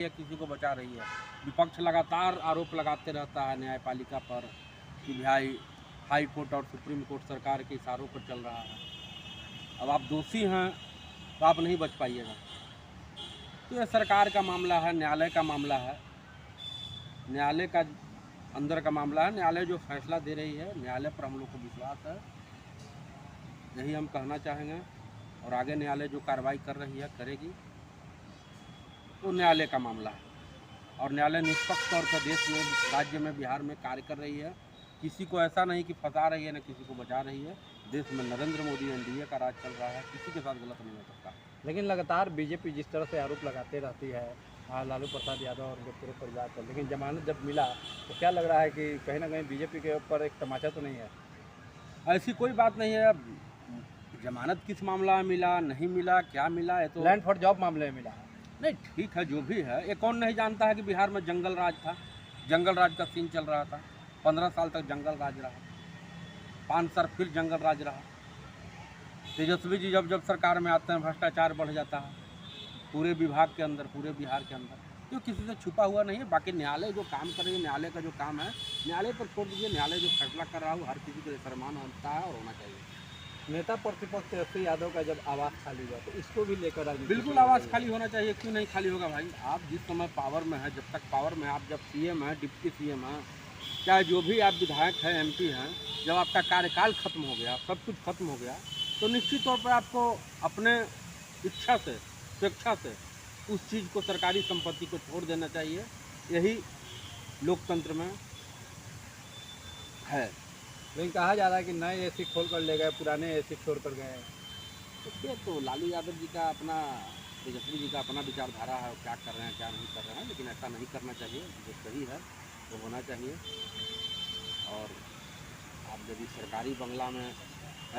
या किसी को बचा रही है। विपक्ष लगातार आरोप लगाते रहता है न्यायपालिका पर कि भाई हाई कोर्ट और सुप्रीम कोर्ट सरकार के इशारों पर चल रहा है। अब आप दोषी हैं तो आप नहीं बच पाइएगा। तो यह सरकार का मामला है, न्यायालय का मामला है, न्यायालय का अंदर का मामला है। न्यायालय जो फैसला दे रही है, न्यायालय पर हम लोग को विश्वास है, यही हम कहना चाहेंगे। और आगे न्यायालय जो कार्रवाई कर रही है करेगी, तो न्यायालय का मामला है। और न्यायालय निष्पक्ष तौर पर देश में, राज्य में, बिहार में कार्य कर रही है। किसी को ऐसा नहीं कि फंसा रही है, न किसी को बचा रही है। देश में नरेंद्र मोदी एनडीए का राज चल रहा है, किसी के साथ गलत नहीं हो सकता। लेकिन लगातार बीजेपी जिस तरह से आरोप लगाते रहती है लालू प्रसाद यादव और उनके पूरे परिवार पर, लेकिन जमानत जब मिला तो क्या लग रहा है कि कहीं ना कहीं बीजेपी के ऊपर एक तमाचा तो नहीं है? ऐसी कोई बात नहीं है। अब जमानत किस मामला में मिला, नहीं मिला, क्या मिला है तो लैंड फॉर जॉब मामले में मिला है। नहीं, ठीक है, जो भी है। ये कौन नहीं जानता है कि बिहार में जंगल राज था, जंगल राज का सीन चल रहा था। 15 साल तक जंगल राज रहा, 5 साल फिर जंगल राज रहा। तेजस्वी जी जब सरकार में आते हैं, भ्रष्टाचार बढ़ जाता है पूरे विभाग के अंदर, पूरे बिहार के अंदर। तो किसी से छुपा हुआ नहीं है। बाकी न्यायालय जो काम कर रही है, न्यायालय का जो काम है, न्यायालय पर छोड़ दीजिए। न्यायालय जो फैसला कर रहा हो, हर किसी को सम्मान होता है और होना चाहिए। नेता प्रतिपक्ष तेजस्वी यादव का जब आवाज़ खाली हुआ तो इसको भी लेकर बिल्कुल आवाज़ खाली होना चाहिए। क्यों नहीं खाली होगा भाई? आप जिस समय पावर में है, जब तक पावर में, आप जब सीएम हैं, डिप्टी सीएम हैं, चाहे जो भी आप विधायक हैं, एमपी हैं, जब आपका कार्यकाल खत्म हो गया, सब कुछ खत्म हो गया, तो निश्चित तौर पर आपको अपने इच्छा से, स्वेच्छा से उस चीज़ को, सरकारी संपत्ति को छोड़ देना चाहिए। यही लोकतंत्र में है। लेकिन कहा जा रहा है कि नए एसी खोल कर ले गए, पुराने एसी छोड़ कर गए। इसलिए तो लालू यादव जी का अपना, तेजस्वी जी का अपना विचारधारा है, क्या कर रहे हैं, क्या नहीं कर रहे हैं। लेकिन ऐसा नहीं करना चाहिए। जो सही है वो होना चाहिए। और आप यदि सरकारी बंगला में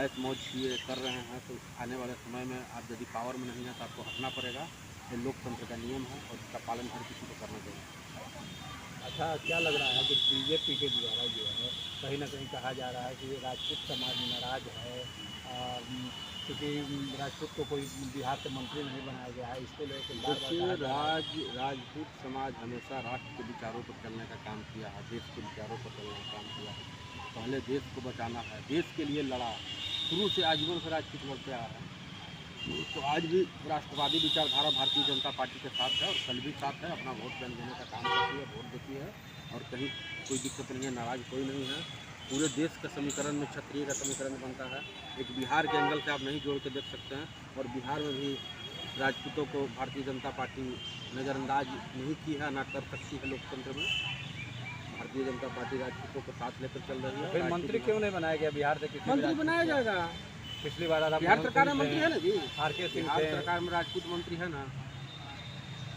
ऐश मौज किए कर रहे हैं, तो आने वाले समय में आप यदि पावर में नहीं है तो आपको हटना पड़ेगा। ये लोकतंत्र का नियम है और इसका पालन हर किसी को करना चाहिए। अच्छा, क्या लग रहा है कि बीजेपी के द्वारा जो है कहीं ना कहीं कहा जा रहा है कि राजपूत समाज नाराज है, क्योंकि राजपूत को कोई बिहार से मंत्री नहीं बनाया गया है, इसको लेकर देखिए, राजपूत समाज हमेशा राष्ट्र के विचारों पर चलने का काम किया है, देश के विचारों पर चलने का काम किया है। पहले देश को बचाना है, देश के लिए लड़ा, शुरू से आजीवन से राजपूत लड़ते आ रहा है। तो आज भी राष्ट्रवादी विचारधारा भारतीय जनता पार्टी के साथ है और कल भी साथ है। अपना वोट बैंक देने का काम करती है, वोट देती है और कहीं कोई दिक्कत नहीं है, नाराज कोई नहीं है। पूरे देश का समीकरण में क्षत्रिय का समीकरण बनता है। एक बिहार के एंगल से आप नहीं जोड़ के देख सकते हैं। और बिहार में भी राजपूतों को भारतीय जनता पार्टी नज़रअंदाज नहीं की है, ना कर सकती है। लोकतंत्र में भारतीय जनता पार्टी राजपूतों को साथ लेकर चल रही है। फिर मंत्री क्यों नहीं बनाया गया बिहार से? मंत्री बनाया जाएगा। पिछली बार बिहार सरकार में मंत्री है ना जी, आर.के. सिंह बिहार सरकार में राजपूत मंत्री है ना।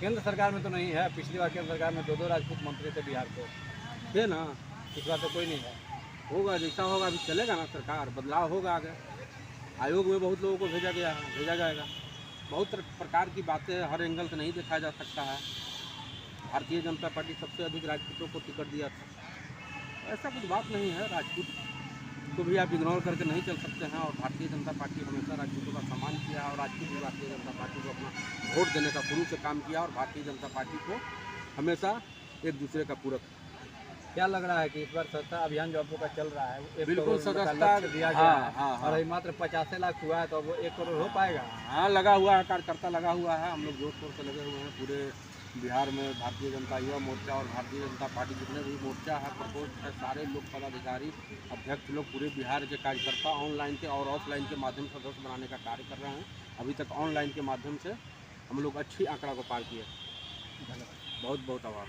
केंद्र सरकार में तो नहीं है। पिछली बार केंद्र सरकार में 2 राजपूत मंत्री थे बिहार को, है ना। इस बार तो कोई नहीं है। होगा, जैसा होगा अभी चलेगा ना सरकार, बदलाव होगा आगे। आयोग में बहुत लोगों को भेजा गया है, भेजा जाएगा। बहुत प्रकार की बातें हर एंगल से नहीं देखा जा सकता है। भारतीय जनता पार्टी सबसे अधिक राजपूतों को टिकट दिया था। ऐसा कुछ बात नहीं है। राजपूत को भी आप इग्नोर करके नहीं चल सकते हैं। और भारतीय जनता पार्टी हमेशा राजपूतों का सम्मान किया है और राजपूत भी भारतीय जनता पार्टी को अपना वोट देने का शुरू से काम किया और भारतीय जनता पार्टी को हमेशा एक दूसरे का पूरक। क्या लग रहा है कि इस बार सस्ता अभियान जो आप लोग का चल रहा है, 1 बिल्कुल करोड़ का सस्ता लक्ष्य दिया गया है, हाँ। और अभी मात्र 85 लाख हुआ है, तो वो 1 करोड़ हो पाएगा? हाँ, लगा हुआ है, कार्यकर्ता लगा हुआ है। हम लोग जोर शोर से लगे हुए हैं पूरे बिहार में। भारतीय जनता युवा मोर्चा और भारतीय जनता पार्टी जितने भी मोर्चा है, प्रकोष्ठ है, सारे लोग, पदाधिकारी, अध्यक्ष लोग, पूरे बिहार के कार्यकर्ता ऑनलाइन के और ऑफलाइन के माध्यम से सदस्य बनाने का कार्य कर रहे हैं। अभी तक ऑनलाइन के माध्यम से हम लोग अच्छी आंकड़ा को पार किए। धन्यवाद। बहुत बहुत आभार।